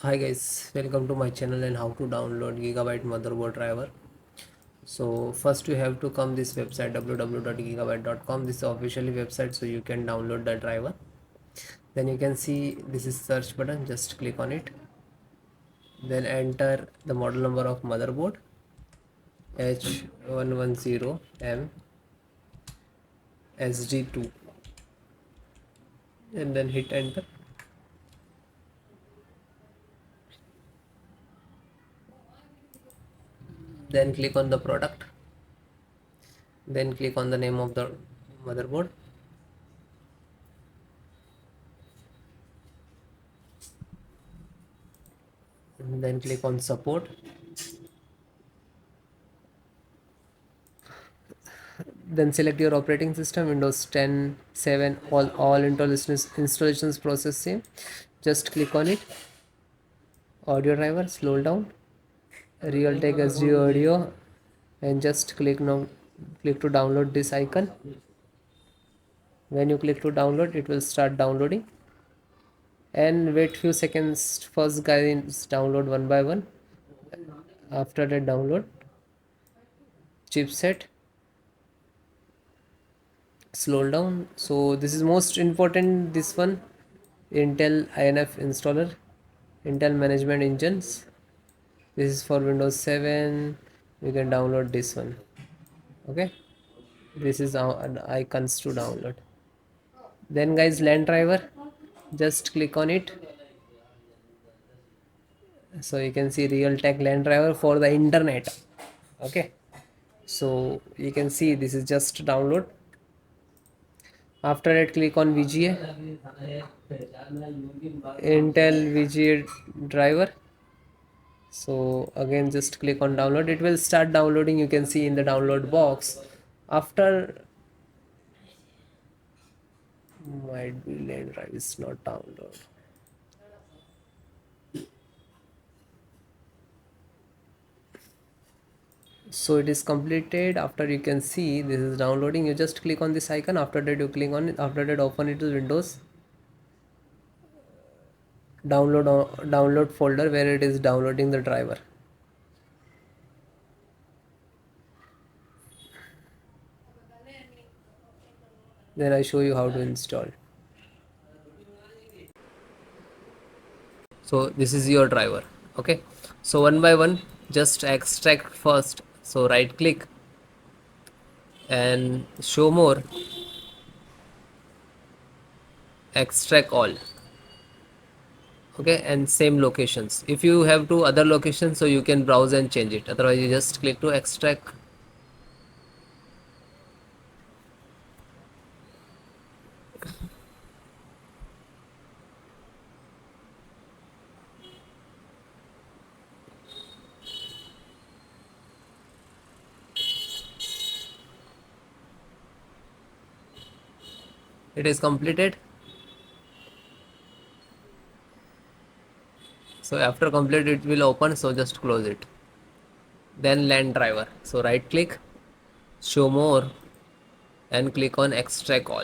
Hi guys, welcome to my channel and how to download Gigabyte motherboard driver. So first you have to come this website www.gigabyte.com. This is the officially website, so you can download the driver. Then you can see this is search button, just click on it. Then enter the model number of motherboard H110M-HD2 and then hit enter. Then click on the product. Then click on the name of the motherboard. And then click on support. Then select your operating system, Windows 10, 7, all installations process same. Just click on it. Audio driver, slow down. Realtek SD audio, and just click now. Click to download this icon. When you click to download, it will start downloading. And wait few seconds. First guys download one by one. After that download chipset, slow down. So this is most important. This one, Intel INF installer, Intel management engines. This is for Windows 7. We can download this one. Okay, this is our icons to download. Then guys, LAN driver, just click on it. So you can see Realtek LAN driver for the internet. Okay, so you can see this is just download. After that, click on VGA, Intel VGA driver. So again, just click on download. It will start downloading. You can see in the download box. After, might be LAN drive is not download. So it is completed. After, you can see this is downloading. You just click on this icon. After that, you click on it. After that, open it to Windows download folder where it is downloading the driver. Then I show you how to install. So this is your driver. Okay, so one by one, just extract first. So right click and show more, extract all. Okay, and same locations. If you have two other locations, so you can browse and change it. Otherwise you just click to extract. It is completed. So after complete, it will open, so just close it. Then LAN driver, so right click, show more, and click on extract all.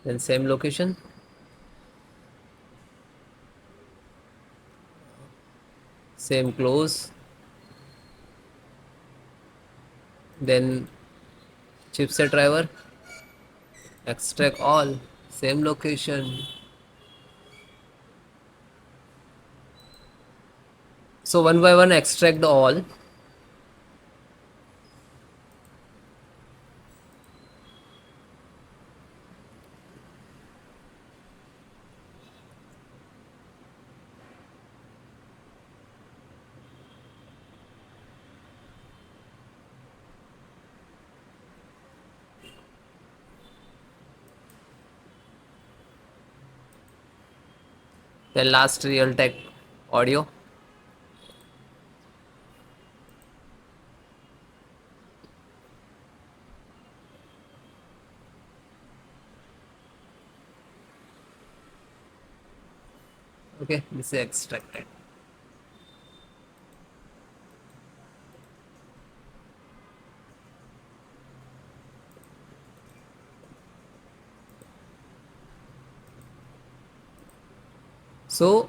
Then same location, same close. Then chipset driver, extract all, same location. So one by one, extract the all. Then last, Realtek audio. Okay, this is extracted. So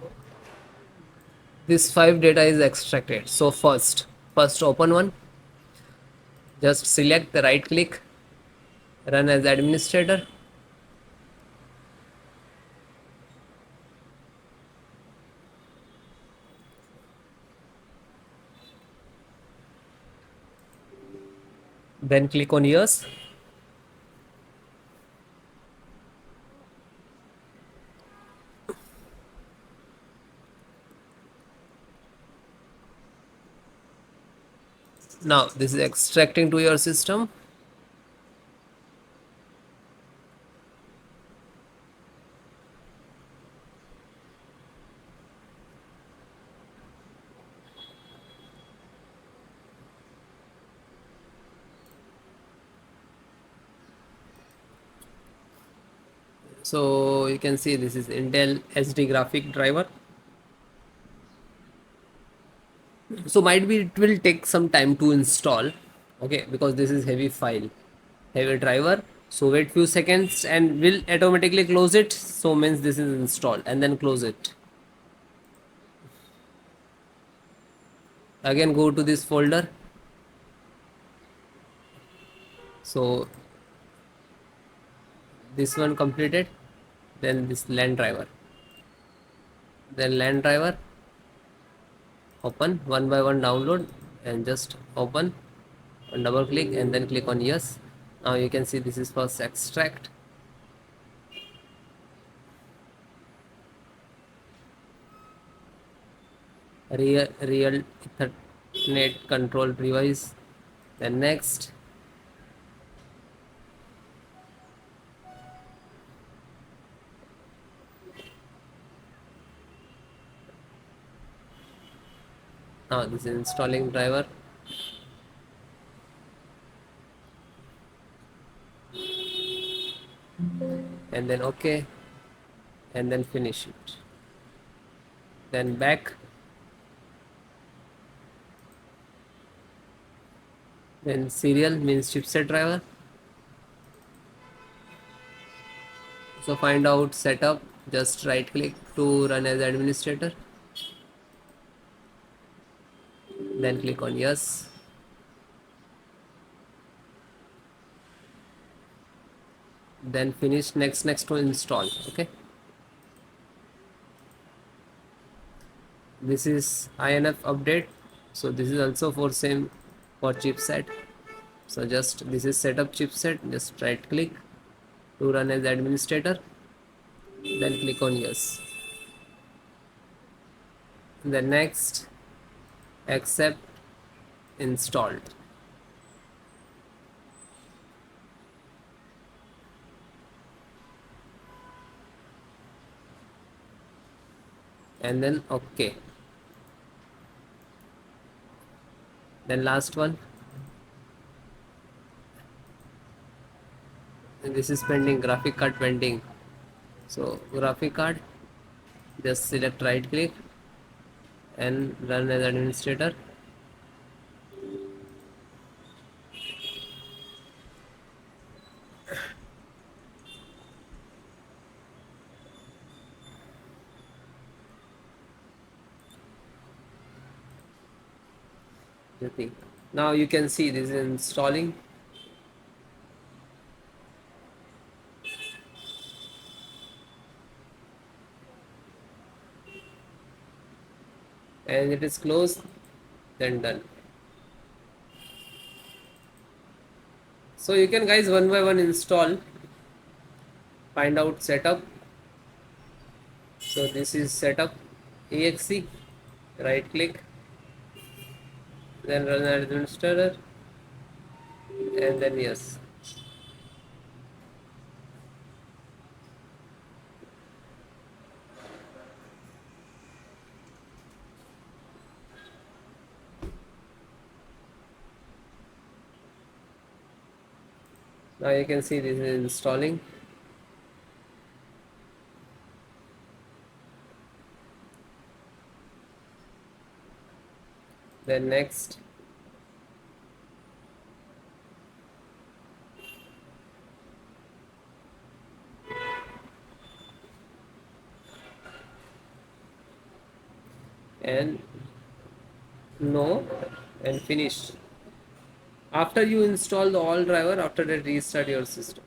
this 5 data is extracted. So first open one, just select the right click, run as administrator, then click on yes. Now this is extracting to your system. So you can see this is Intel SD graphic driver. So might be it will take some time to install, okay, because this is heavy file, heavy driver. So wait few seconds and will automatically close it. So means this is installed, and then close it. Again go to this folder. So this one completed, then this LAN driver, then LAN driver, open one by one, download, and just open and double click and then click on yes. Now you can see this is first extract. Real Ethernet control device, then next. Now this is installing driver, and then okay, and then finish it, then back, then serial means chipset driver. So find out setup, just right click to run as administrator, then click on yes, then finish next to install. Okay, this is INF update. So this is also for same for chipset. So just this is setup chipset, just right click to run as administrator, then click on yes, then next, accept, installed, and then okay, then last one, and this is pending, graphic card pending. So graphic card, just select right click and run as administrator, the thing. Now you can see this is installing, and it is closed, then done. So you can guys one by one install, find out setup. So this is setup exe, right click, then run as administrator, and then yes. Now you can see this is installing, then next, and no, and finish. After you install the all driver, after that restart your system.